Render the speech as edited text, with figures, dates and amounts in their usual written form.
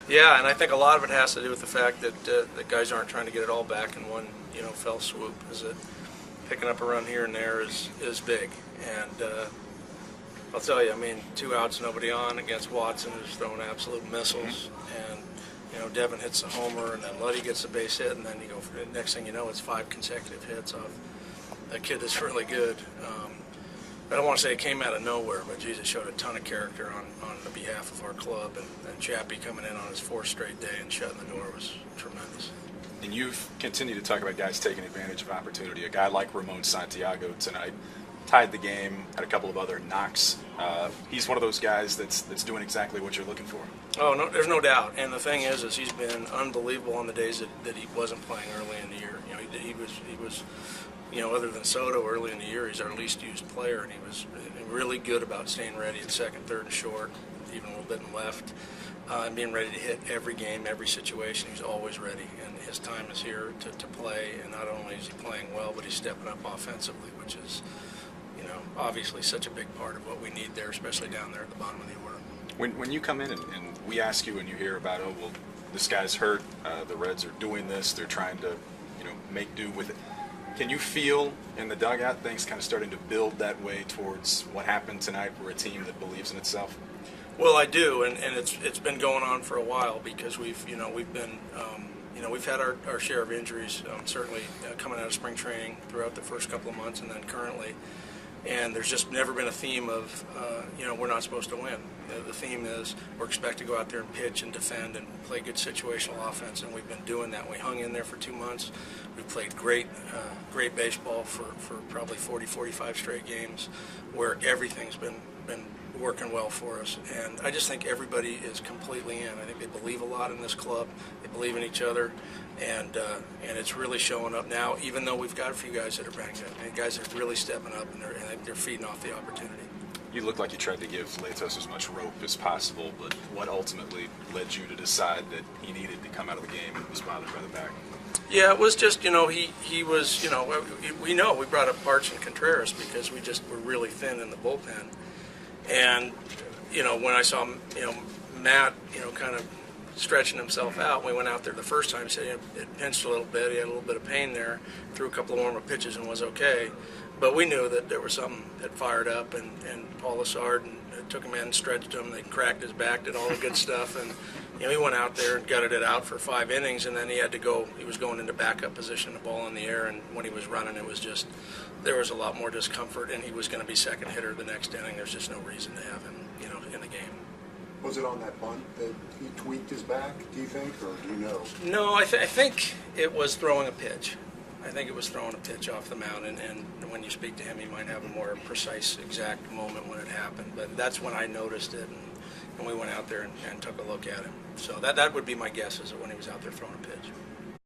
Yeah, and I think a lot of it has to do with the fact that the guys aren't trying to get it all back in one, fell swoop. Is that picking up a run here and there is big, and I'll tell you, I mean, 2 outs, nobody on against Watson, who's throwing absolute missiles, and Devin hits a homer, and then Luddy gets a base hit, and then you go for the next thing you know, it's 5 consecutive hits off a kid that's really good. I don't want to say it came out of nowhere, but geez, it showed a ton of character on the behalf of our club, and Chappie coming in on his 4th straight day and shutting the door was tremendous. And you've continued to talk about guys taking advantage of opportunity. A guy like Ramon Santiago tonight tied the game, had a couple of other knocks. He's one of those guys that's doing exactly what you're looking for. Oh, no, there's no doubt. And the thing is he's been unbelievable on the days that he wasn't playing early in the year. He was other than Soto early in the year, he's our least used player, and he was really good about staying ready at second, third, and short, even a little bit in left, and being ready to hit every game, every situation. He's always ready, and his time is here to play. And not only is he playing well, but he's stepping up offensively, which is, obviously such a big part of what we need there, especially down there at the bottom of the order. When you come in and we ask you and you hear about, oh, well, this guy's hurt, the Reds are doing this, they're trying to, make do with it. Can you feel in the dugout things kind of starting to build that way towards what happened tonight? We're a team that believes in itself. Well, I do, and it's been going on for a while because we've been we've had our share of injuries, certainly coming out of spring training throughout the first couple of months, and then currently. And there's just never been a theme of we're not supposed to win. The theme is we're expected to go out there and pitch and defend and play good situational offense, and we've been doing that. We hung in there for 2 months. We've played great baseball for probably 40, 45 straight games, where everything's been working well for us. And I just think everybody is completely in. I think they believe a lot in this club. They believe in each other, and it's really showing up now. Even though we've got a few guys that are banged up, and guys that are really stepping up, and they're feeding off the opportunity. You look like you tried to give Latos as much rope as possible, but what ultimately led you to decide that he needed to come out of the game and was bothered by the back? Yeah, it was just, he was, we brought up Parks and Contreras because we just were really thin in the bullpen. And, when I saw, Matt, kind of stretching himself out, we went out there the first time, he said it pinched a little bit, he had a little bit of pain there, threw a couple of warm-up pitches and was okay. But we knew that there was something that fired up, and Paul Lessard took him in, stretched him, they cracked his back, did all the good stuff, and he went out there and gutted it out for 5 innings, and then he was going into backup position, the ball in the air, and when he was running, it was just, there was a lot more discomfort, and he was going to be second hitter the next inning. There's just no reason to have him, in the game. Was it on that bunt that he tweaked his back, do you think, or do you know? No, I think it was throwing a pitch. I think it was throwing a pitch off the mound, and when you speak to him, he might have a more precise, exact moment when it happened. But that's when I noticed it, and we went out there and took a look at him. So that would be my guess, is when he was out there throwing a pitch.